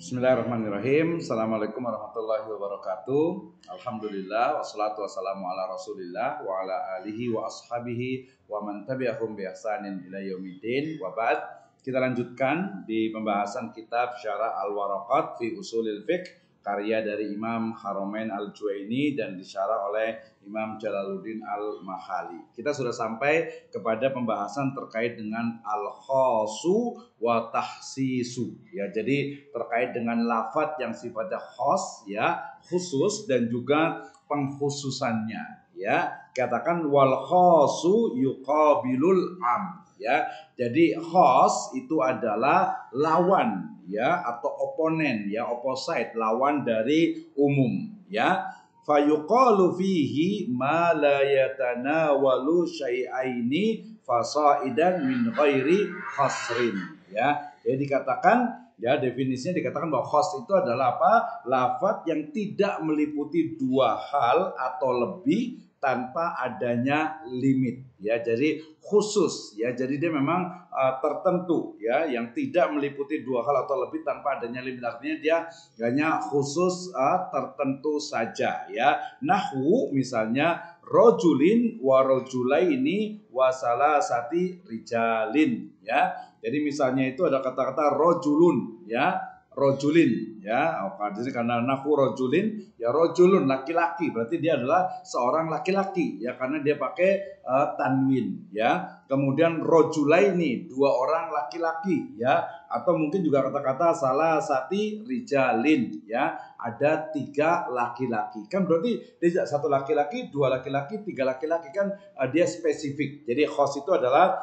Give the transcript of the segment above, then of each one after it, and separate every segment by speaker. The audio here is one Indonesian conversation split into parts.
Speaker 1: Bismillahirrahmanirrahim. Assalamualaikum warahmatullahi wabarakatuh. Alhamdulillah wassalatu wassalamu ala Rasulillah wa ala alihi wa ashabihi wa man tabi'ahum bi ihsanin ila yaumiddin. Wa ba'd. Kita lanjutkan di pembahasan kitab Syarah Al-Waraqat fi Ushulil Fiqh karya dari Imam Haramain Al-Juwaini dan disyarah oleh Imam Jalaluddin Al-Mahali. Kita sudah sampai kepada pembahasan terkait dengan al-khasu wa tahsisu. Ya, jadi terkait dengan lafadz yang sifatnya khas, ya, khusus dan juga pengkhususannya. Ya, katakan wal khasu yuqabilul am. Ya, jadi khas itu adalah lawan, ya, atau oponen, ya, opposite, lawan dari umum, ya. Fayuqalu fihi ma la yatanawalu syai'aini fasaidan min ghairi khasrin, ya. Jadi dikatakan, ya, definisinya dikatakan bahwa khas itu adalah apa? Lafadz yang tidak meliputi dua hal atau lebih tanpa adanya limit, ya. Jadi khusus, ya, jadi dia memang tertentu, ya, yang tidak meliputi dua hal atau lebih tanpa adanya limit, artinya dia hanya khusus tertentu saja, ya. Nahwu misalnya rojulin wa rojulaini wa salasati rijalin, ya. Jadi misalnya itu ada kata-kata rojulun, ya, rojulin, ya. Jadi karena nahwu rojulin, ya, rojulun laki-laki, berarti dia adalah seorang laki-laki, ya, karena dia pakai tanwin, ya. Kemudian rojulaini, dua orang laki-laki, ya, atau mungkin juga kata-kata salasati rijalin, ya, ada tiga laki-laki, kan berarti dia satu laki-laki, dua laki-laki, tiga laki-laki, kan dia spesifik. Jadi khas itu adalah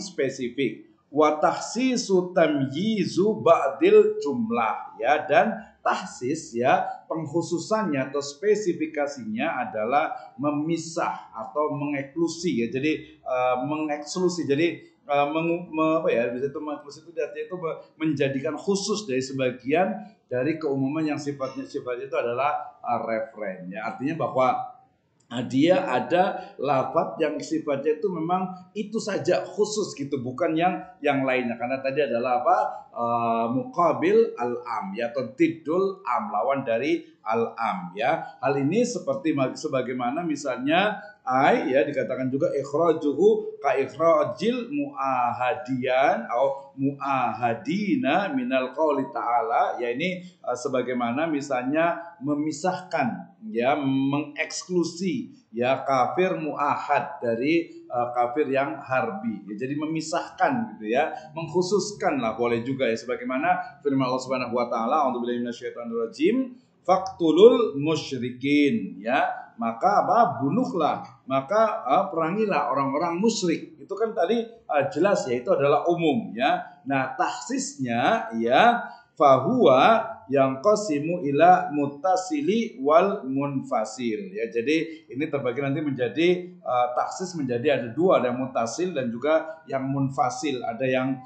Speaker 1: spesifik. Wa tahsisu tamyizu ba'dil jumlah, ya, dan tahsis, ya, pengkhususannya atau spesifikasinya adalah memisah atau mengeklusi, ya. Jadi mengeksklusi, jadi apa ya, bisa itu mengeklusi itu artinya itu menjadikan khusus dari sebagian dari keumuman yang sifatnya itu adalah referen, ya. Artinya bahwa dia ada lafadz yang sifatnya itu memang itu saja khusus gitu, bukan yang lainnya. Karena tadi adalah apa? Muqabil al-am, ya, atau tiddul am, lawan dari al-am, ya. Hal ini seperti sebagaimana misalnya ya, dikatakan juga ikhrajuhu ka ikhrajil muahadian atau muahadina minal qauli ta'ala, ya, ini sebagaimana misalnya memisahkan, ya, mengeksklusi, ya, kafir muahad dari kafir yang harbi, ya. Jadi memisahkan gitu, ya, mengkhususkan lah, boleh juga, ya, sebagaimana firman Allah Subhanahu wa taala, a'udzubillahi minasyaitonirrajim, faqtulul musyrikin, ya, maka apa? Bunuhlah, maka perangilah orang-orang musyrik. Itu kan tadi jelas, ya, itu adalah umum, ya. Nah, takhsisnya, ya, fahuwa yang qasimu ila muttasili wal munfasil, ya. Jadi ini terbagi nanti menjadi taksis menjadi ada dua, ada yang mutasil dan juga yang munfasil. Ada yang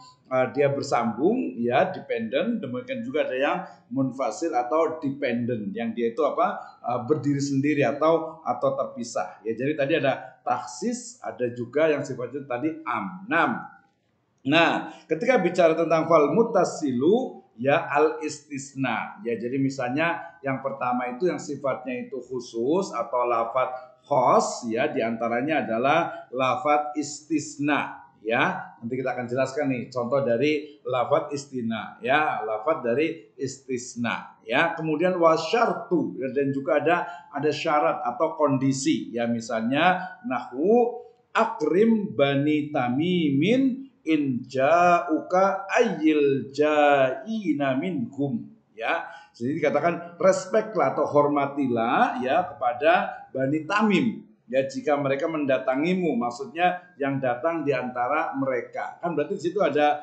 Speaker 1: dia bersambung, ya, dependent, demikian juga ada yang munfasil atau dependent, yang dia itu apa? Berdiri sendiri atau terpisah, ya. Jadi tadi ada taksis, ada juga yang sifatnya tadi am. Nah, ketika bicara tentang fal mutasilu, ya, al istisna, ya, jadi misalnya yang pertama itu yang sifatnya itu khusus atau lafadz khas, ya, diantaranya adalah lafadz istisna, ya. Nanti kita akan jelaskan nih contoh dari lafadz istisna, ya, lafadz dari istisna, ya. Kemudian wasyartu, dan juga ada syarat atau kondisi, ya, misalnya nahwu akrim bani tamimin in ja'uka ayyil ja'ina minhum, ya. Jadi dikatakan respeklah atau hormatilah, ya, kepada Bani Tamim, ya, jika mereka mendatangimu, maksudnya yang datang di antara mereka. Kan berarti di situ ada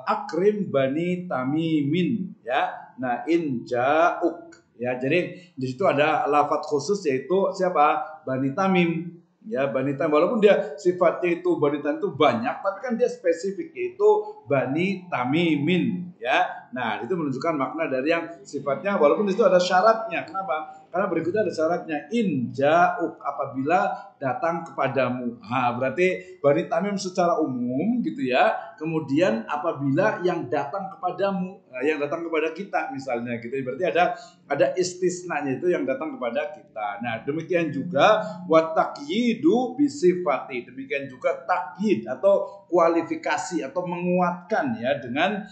Speaker 1: akrim Bani Tamimin, ya. Nah, in ja'uk, ya. Jadi di situ ada lafadz khusus, yaitu siapa? Bani Tamim. Ya, Bani Tamim, walaupun dia sifatnya itu Bani Tamim itu banyak, tapi kan dia spesifik, yaitu Bani Tamimin, ya. Nah, itu menunjukkan makna dari yang sifatnya, walaupun di situ ada syaratnya. Kenapa? Karena berikutnya ada syaratnya, in ja'uk, apabila datang kepadamu. Nah, berarti Bani Tamim secara umum gitu ya. Kemudian apabila yang datang kepadamu, yang datang kepada kita misalnya gitu. Berarti ada istisnanya itu yang datang kepada kita. Nah, demikian juga wa taqyidu bisifati. Demikian juga takyid atau kualifikasi atau menguatkan ya dengan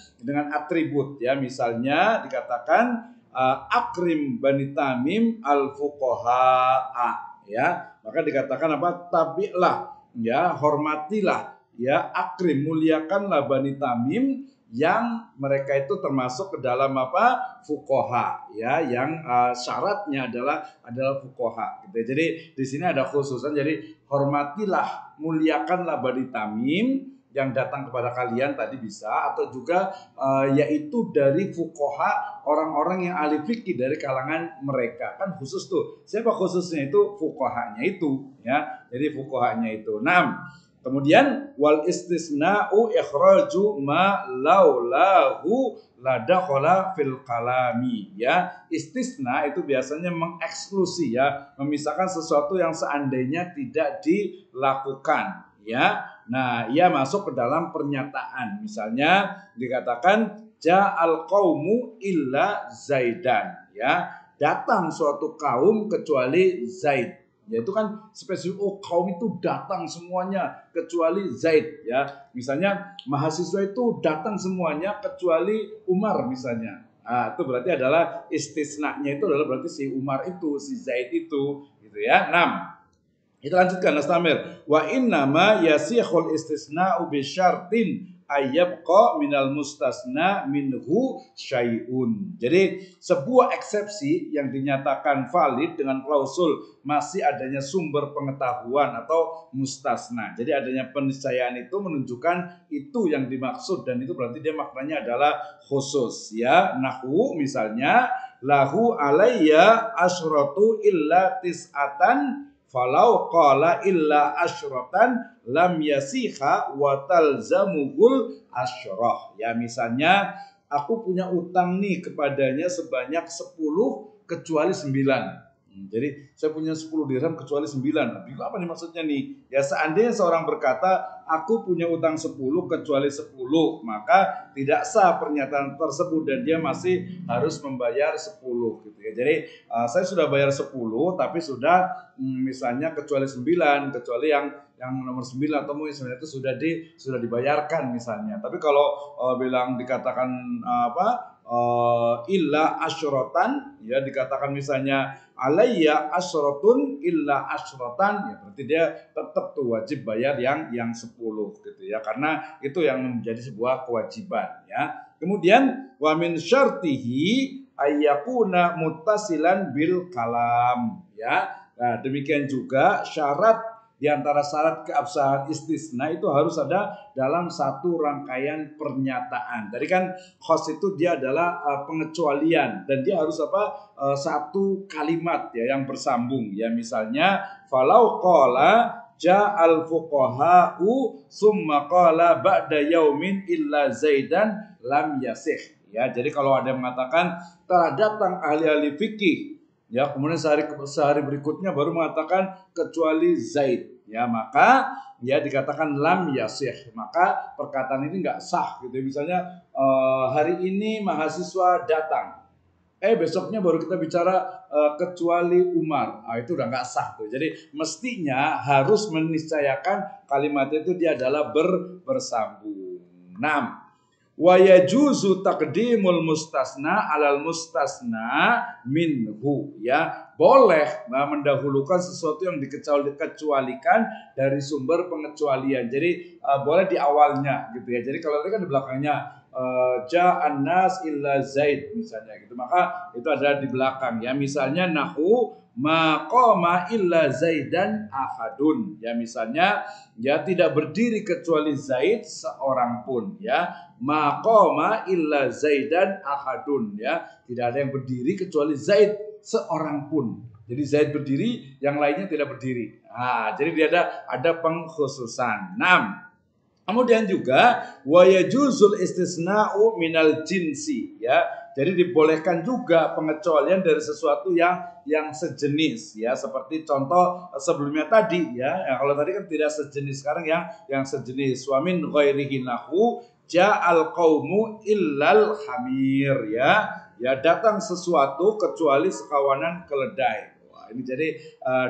Speaker 1: atribut ya. Misalnya dikatakan akrim Bani Tamim al fuqaha ya, maka dikatakan apa, tabi'lah ya, hormatilah ya, akrim, muliakanlah Bani Tamim yang mereka itu termasuk ke dalam apa, fuqaha ya, yang syaratnya adalah fuqaha gitu. Jadi di sini ada khususan, jadi hormatilah, muliakanlah Bani Tamim yang datang kepada kalian tadi bisa, atau juga yaitu dari fuqaha, orang-orang yang ahli fikih dari kalangan mereka, kan khusus tuh. Siapa khususnya? Itu fuqahanya itu ya. Jadi fuqahanya itu. Nah, kemudian wal istisna'u ikhraju ma laulahu ladakhala fil kalami ya. Istisna itu biasanya mengeksklusi ya, memisahkan sesuatu yang seandainya tidak dilakukan ya. Nah, ia masuk ke dalam pernyataan. Misalnya dikatakan ja'al qaumu illa Zaidan ya. Datang suatu kaum kecuali Zaid. Yaitu kan spesifik, oh kaum itu datang semuanya kecuali Zaid ya. Misalnya mahasiswa itu datang semuanya kecuali Umar misalnya. Nah, itu berarti adalah istisnanya itu adalah berarti si Umar itu, si Zaid itu gitu ya. 6. Kita lanjutkan, Nastamir. Wa innama yasihul istisna'u bi syartin ayyabqa minal mustasna minhu syai'un. Jadi sebuah eksepsi yang dinyatakan valid dengan klausul masih adanya sumber pengetahuan atau mustasna. Jadi adanya peniscayaan itu menunjukkan itu yang dimaksud, dan itu berarti dia maknanya adalah khusus ya. Nahwu misalnya lahu alayya asyratu illa tis'atan falau qala illa asyratan lam yasiha wa talzamuhul asyrah. Ya, misalnya aku punya utang nih kepadanya sebanyak 10 kecuali 9. Jadi saya punya 10 dirham kecuali 9. Nah, apa nih maksudnya nih? Ya, seandainya seorang berkata aku punya utang 10 kecuali 10, maka tidak sah pernyataan tersebut dan dia masih harus membayar 10 gitu ya. Jadi saya sudah bayar 10 tapi sudah misalnya kecuali 9, kecuali yang nomor 9 atau mungkin 9 itu sudah dibayarkan misalnya. Tapi kalau bilang dikatakan illa asyratan ya, dikatakan misalnya alayya asratun illa asratan, ya berarti dia tetap tuh wajib bayar yang 10 gitu ya, karena itu yang menjadi sebuah kewajiban ya. Kemudian wa min syartihi ayyakuna muttasilan bil kalam ya. Nah, demikian juga syarat di antara syarat keabsahan istisna itu harus ada dalam satu rangkaian pernyataan. Tadi kan khos itu dia adalah pengecualian, dan dia harus satu kalimat ya yang bersambung ya. Misalnya falau qala ja'al fuqaha'u summa qala ba'da yaumin illa Zaidan lam yasih ya. Jadi kalau ada yang mengatakan telah datang ahli-ahli fikih ya, kemudian sehari berikutnya baru mengatakan kecuali Zaid ya, maka ya dikatakan lam yasih, maka perkataan ini nggak sah gitu. Misalnya hari ini mahasiswa datang, besoknya baru kita bicara kecuali Umar, itu udah nggak sah tuh. Jadi mestinya harus meniscayakan kalimat itu dia adalah bersambung. 6. Wa yajuzu taqdimul mustasna alal mustasna minhu ya, boleh mendahulukan sesuatu yang dikecualikan dari sumber pengecualian. Jadi boleh di awalnya gitu ya. Jadi kalau tadi kan di belakangnya ja'an nas illa Zaid misalnya gitu, maka itu ada di belakang ya. Misalnya nahu maqama illa Zaidan ahadun ya, misalnya ya tidak berdiri kecuali Zaid seorang pun ya. Maqama illa Zaidan ahadun ya, tidak ada yang berdiri kecuali Zaid seorang pun. Jadi Zaid berdiri, yang lainnya tidak berdiri. Nah, jadi dia ada pengkhususan. 6. Kemudian juga wa yajuzul istisna'u minal jinsi, ya. Jadi dibolehkan juga pengecualian dari sesuatu yang sejenis, ya, seperti contoh sebelumnya tadi, ya. Kalau tadi kan tidak sejenis, sekarang yang sejenis. Wa min ghairihi nahu ja'al qaumu illal hamir, ya. Ya, datang sesuatu kecuali sekawanan keledai. Wah, ini jadi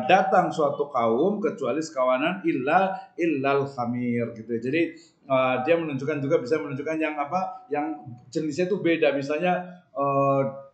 Speaker 1: datang suatu kaum kecuali sekawanan illal khamir gitu. Jadi dia menunjukkan juga bisa menunjukkan yang apa? Yang jenisnya itu beda. Misalnya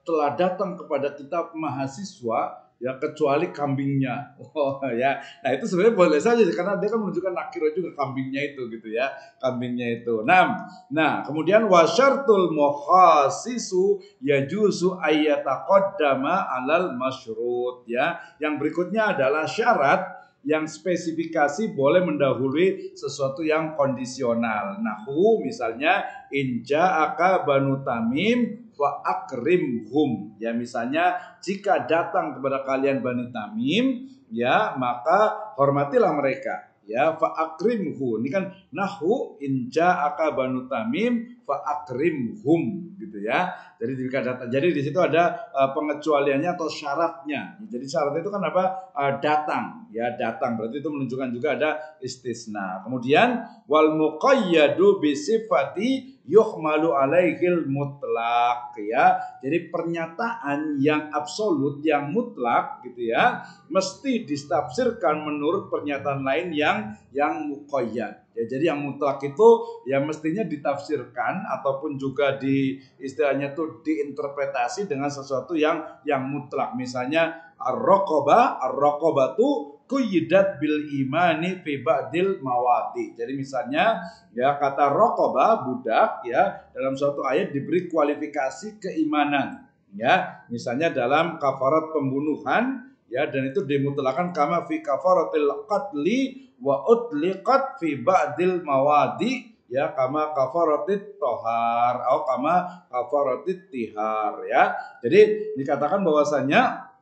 Speaker 1: telah datang kepada kita mahasiswa ya kecuali kambingnya. Oh ya. Nah, itu sebenarnya boleh saja karena dia kan menunjukkan nakiro juga kambingnya itu gitu ya. Kambingnya itu. Nah, kemudian wasyartul mukhasisu yajuzu ayyataqaddama alal masyrut, ya. Yang berikutnya adalah syarat yang spesifikasi boleh mendahului sesuatu yang kondisional. Nahu misalnya inja aka banu tamim wa akrimhum, ya, misalnya jika datang kepada kalian Bani Tamim, ya, maka hormatilah mereka, ya, fa akrimhu. Ini kan nahu inja aka banu tamim fa akrimhum gitu ya. Jadi di situ ada pengecualiannya atau syaratnya. Jadi syarat itu kan apa? Datang, ya, datang berarti itu menunjukkan juga ada istisna. Kemudian wal muqayyadu bi sifati yuhmalu alaihil mutlak, ya. Jadi pernyataan yang absolut, yang mutlak gitu ya, mesti ditafsirkan menurut pernyataan lain yang muqayyad. Ya, jadi yang mutlak itu ya mestinya ditafsirkan ataupun juga di istilahnya itu diinterpretasi dengan sesuatu yang mutlak. Misalnya ar-raqabatu kuyidat bil imani fi ba'dil mawati. Jadi misalnya ya kata raqabah budak, ya, dalam suatu ayat diberi kualifikasi keimanan, ya. Misalnya dalam kafarat pembunuhan, ya, dan itu dimutlakan kama fi kafaratil qatli wa utliqat fi ba'dil mawadi, ya, kama kafaratit tohar atau kama kafaratit tihar, ya. Jadi dikatakan bahwasanya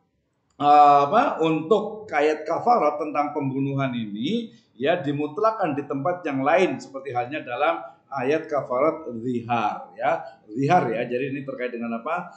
Speaker 1: untuk ayat kafarat tentang pembunuhan ini ya dimutlakan di tempat yang lain seperti halnya dalam ayat kafarat zihar, ya. Zihar, ya. Jadi ini terkait dengan apa?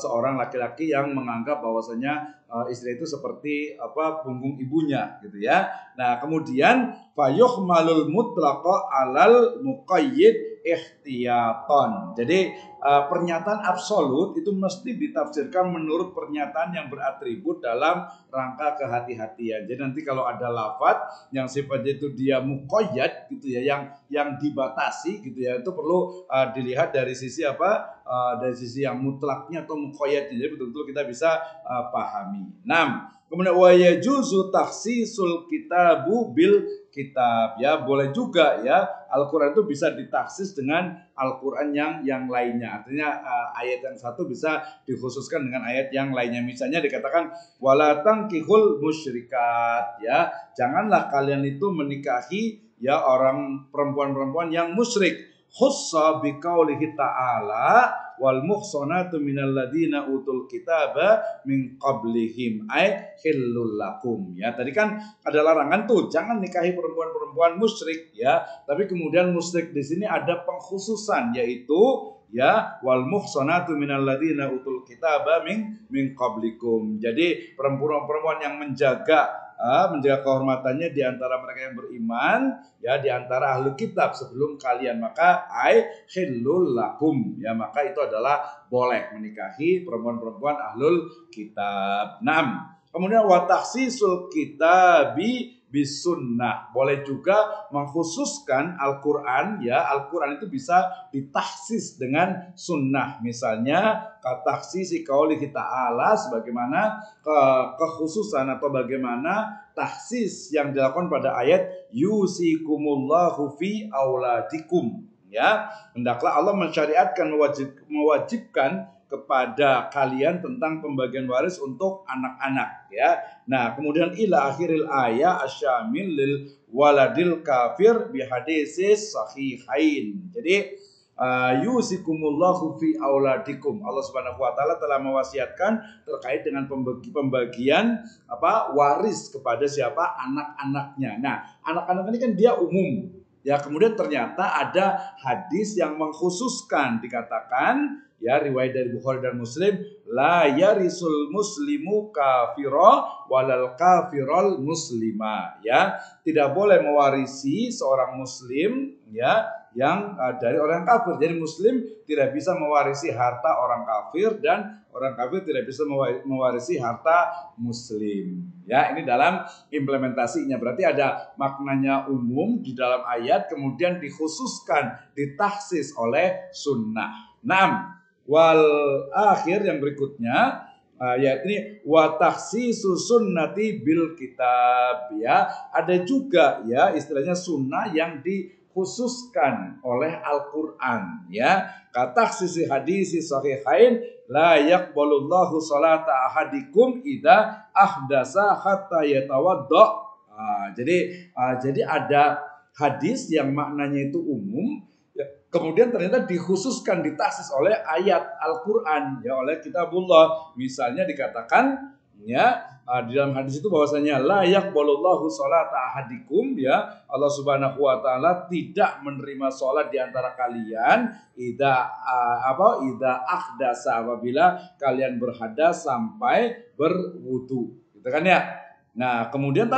Speaker 1: Seorang laki-laki yang menganggap bahwasanya istri itu seperti apa? Punggung ibunya gitu, ya. Nah, kemudian fayuhmalul mutlaqa alal muqayyid ihtiyatan. Jadi pernyataan absolut itu mesti ditafsirkan menurut pernyataan yang beratribut dalam rangka kehati-hatian. Jadi nanti kalau ada lafadz yang sifatnya itu dia muqayyad gitu ya, yang dibatasi gitu ya, itu perlu dilihat dari sisi apa? Dari sisi yang mutlaknya atau muqayyad. Jadi betul-betul kita bisa pahami. 6. Kemudian wa yajuzu takhsisul kitabu bil kitab, ya, boleh juga ya Al-Qur'an itu bisa ditaksis dengan Al-Qur'an yang lainnya. Artinya ayat yang satu bisa dikhususkan dengan ayat yang lainnya. Misalnya dikatakan wala tankihul musyrikat, ya, janganlah kalian itu menikahi ya orang perempuan-perempuan yang musyrik. Khussa biqaulihi ta'ala wal muhsanatu minal ladina utul kitaba min qablihim ay hillul lakum, ya. Tadi kan ada larangan tuh jangan nikahi perempuan-perempuan musyrik, ya. Tapi kemudian musyrik di sini ada pengkhususan, yaitu ya wal muhsanatu minal ladina utul kitaba min qablikum. Jadi perempuan-perempuan yang menjaga kehormatannya di antara mereka yang beriman, ya, di antara ahli kitab sebelum kalian, maka ai khillul lakum, ya, maka itu adalah boleh menikahi perempuan-perempuan ahlul kitab. 6. Kemudian wa takhsisul kitabi bisunnah, boleh juga mengkhususkan Al-Qur'an, ya. Al-Qur'an itu bisa ditahsis dengan sunnah. Misalnya kataksisi qaulihi ta'ala, sebagaimana kekhususan atau bagaimana tahsis yang dilakukan pada ayat yusikumullahu fi auladikum, ya. Hendaklah Allah mensyariatkan, mewajibkan kepada kalian tentang pembagian waris untuk anak-anak, ya. Nah, kemudian ila akhiril ayat asyamil lil waladil kafir bihadisis sahihain. Jadi yusikumullahu fi auladikum, Allah Subhanahu wa taala telah mewasiatkan terkait dengan pembagian apa waris kepada siapa? Anak-anaknya. Nah, anak-anak ini kan dia umum, Ya, kemudian ternyata ada hadis yang mengkhususkan, dikatakan ya riwayat dari Bukhari dan Muslim, la yarisul muslimu kafiro walal kafirol muslima, ya tidak boleh mewarisi seorang muslim ya yang dari orang kafir. Jadi muslim tidak bisa mewarisi harta orang kafir dan orang kafir tidak bisa mewarisi harta muslim. Ya, ini dalam implementasinya. Berarti ada maknanya umum di dalam ayat, kemudian dikhususkan, ditahsis oleh sunnah. Naam. Wal akhir yang berikutnya yaitu wa takhsisu sunnati bil kitab, ya. Ada juga ya istilahnya sunnah yang dikhususkan oleh Al-Qur'an, ya. Kata sisi hadis sahihain la yaqbalullahu salata ahadikum idza ahdasa hatta yatawadda. Jadi ada hadis yang maknanya itu umum, kemudian ternyata dikhususkan, ditahsis oleh ayat Al-Quran, ya, oleh kitabullah. Misalnya dikatakan ya di dalam hadis itu bahwasanya la yaqbalullahu sholata ahadikum, ya, Allah Subhanahu wa taala tidak menerima sholat di antara kalian idza ahdasa, apabila kalian berhadas sampai berwudu, gitu kan ya. Nah, kemudian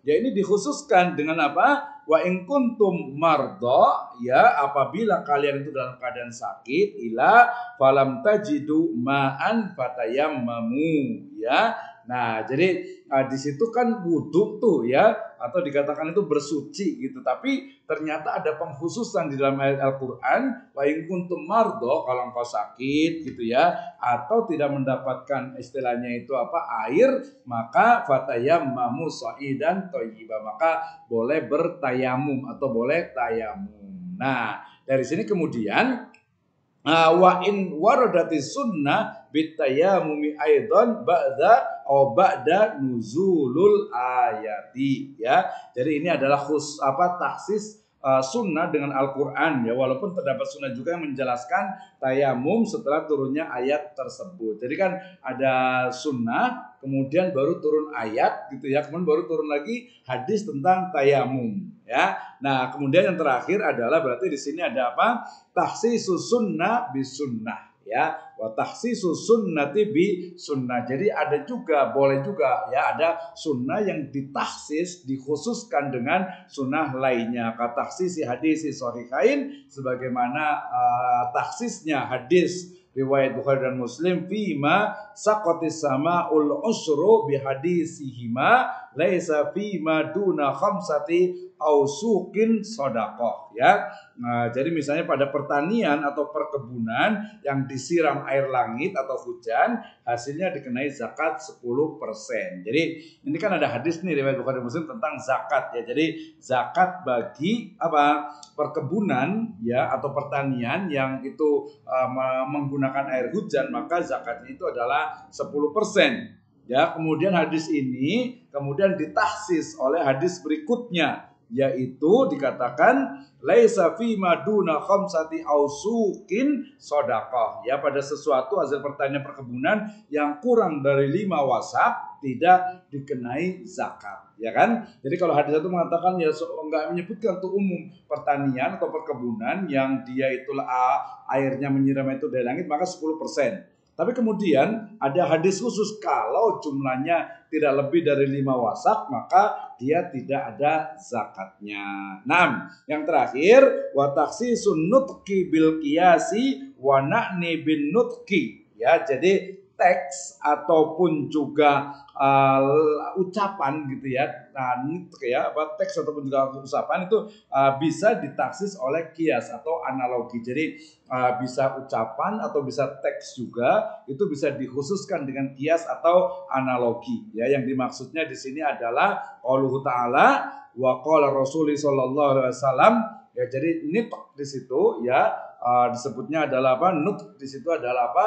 Speaker 1: ya ini dikhususkan dengan apa? Wa in kuntum mardo, ya, apabila kalian itu dalam keadaan sakit, ila falam tajidu ma'an fatayammamu, ya. Nah, jadi di situ kan wudhu tuh, ya, atau dikatakan itu bersuci gitu. Tapi ternyata ada pengkhususan di dalam ayat Al-Qur'an, wa in kuntum mardo, kalau engkau sakit gitu ya, atau tidak mendapatkan istilahnya itu apa, air, maka fatayammamu sha'idan thayyiban, maka boleh bertayamum atau boleh tayamum. Nah, dari sini kemudian wa in waradati sunnah bitayamumi aidan ba'da nuzulul ayati, ya. Jadi ini adalah tahsis sunnah dengan Al-Quran, ya, walaupun terdapat sunnah juga yang menjelaskan tayamum setelah turunnya ayat tersebut. Jadi kan ada sunnah, kemudian baru turun ayat gitu ya, kemudian baru turun lagi hadis tentang tayamum, ya. Nah, kemudian yang terakhir adalah berarti di sini ada apa? Tahsisus sunnah bis sunnah, ya, wa tahsisus sunnati bi sunnah. Jadi ada juga, boleh juga ya, ada sunnah yang ditahsis, dikhususkan dengan sunnah lainnya. Kata tahsisi hadis sahihain, sebagaimana tahsisnya hadis riwayat Bukhari dan Muslim, fima saqatis sama'ul usru bi hadisihima laisa fima duna khamsati ausukin sodaqoh, ya. Nah, jadi misalnya pada pertanian atau perkebunan yang disiram air langit atau hujan, hasilnya dikenai zakat 10%. Jadi ini kan ada hadis nih riwayat Bukhari Muslim tentang zakat, ya. Jadi zakat bagi apa? Perkebunan, ya, atau pertanian yang itu menggunakan air hujan, maka zakatnya itu adalah 10%. Ya, kemudian hadis ini kemudian ditahsis oleh hadis berikutnya, yaitu dikatakan laisa fi maduna khamsati ausukin shadaqah, ya, pada sesuatu hasil pertanian perkebunan yang kurang dari 5 wasak tidak dikenai zakat, ya kan. Jadi kalau hadis itu mengatakan ya enggak menyebutkan untuk umum pertanian atau perkebunan yang dia itulah airnya menyiram itu dari langit, maka 10%. Tapi kemudian ada hadis khusus kalau jumlahnya tidak lebih dari 5 wasak, maka dia tidak ada zakatnya. Nah, yang terakhir wa takhsisun nutqi bil qiyasi wa na'ni bin nutqi, ya. Jadi teks ataupun juga ucapan gitu ya. Nah, ya, teks ataupun juga ucapan itu bisa ditaksis oleh kias atau analogi. Jadi bisa ucapan atau bisa teks juga, itu bisa dikhususkan dengan kias atau analogi, ya. Yang dimaksudnya di sini adalah qauluhu ta'ala wa qala Rasulullah sallallahu alaihi wasallam, ya. Jadi ini di situ, ya, disebutnya adalah apa? Nut di situ adalah apa?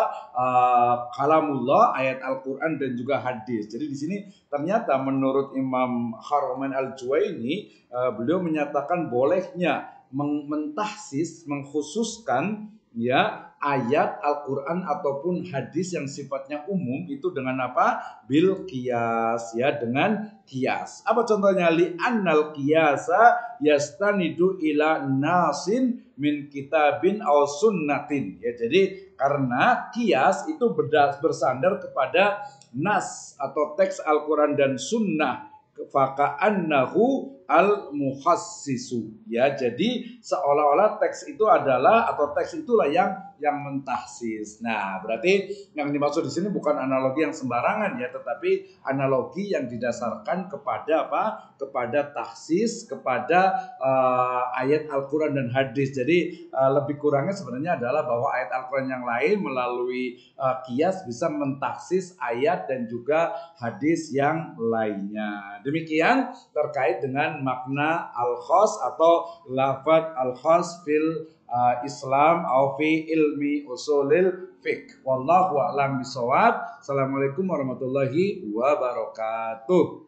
Speaker 1: Kalamullah, ayat Al-Qur'an dan juga hadis. Jadi di sini ternyata menurut Imam Haramain Al-Juwaini, beliau menyatakan bolehnya mentahsis, mengkhususkan, ya, ayat Al-Quran ataupun hadis yang sifatnya umum itu dengan apa? Bil qiyas, ya, dengan qiyas. Apa contohnya? Li annal qiyasa yastanidu ila nasin min kitabin aw sunnatin. Ya, jadi karena qiyas itu bersandar kepada nas atau teks Al-Quran dan sunnah, faka'annahu al-muhassisu, ya, jadi seolah-olah teks itu adalah atau teks itulah yang mentahsis. Nah, berarti yang dimaksud di sini bukan analogi yang sembarangan, ya, tetapi analogi yang didasarkan kepada apa? Kepada tahsis, kepada ayat Al-Quran dan hadis. Jadi lebih kurangnya sebenarnya adalah bahwa ayat Al-Quran yang lain melalui qiyas bisa mentahsis ayat dan juga hadis yang lainnya. Demikian terkait dengan makna al-khas atau lafaz al-khas fil Islam atau fi ilmi usulil fiqh. Wallahu a'lam bishawab. Assalamualaikum warahmatullahi wabarakatuh.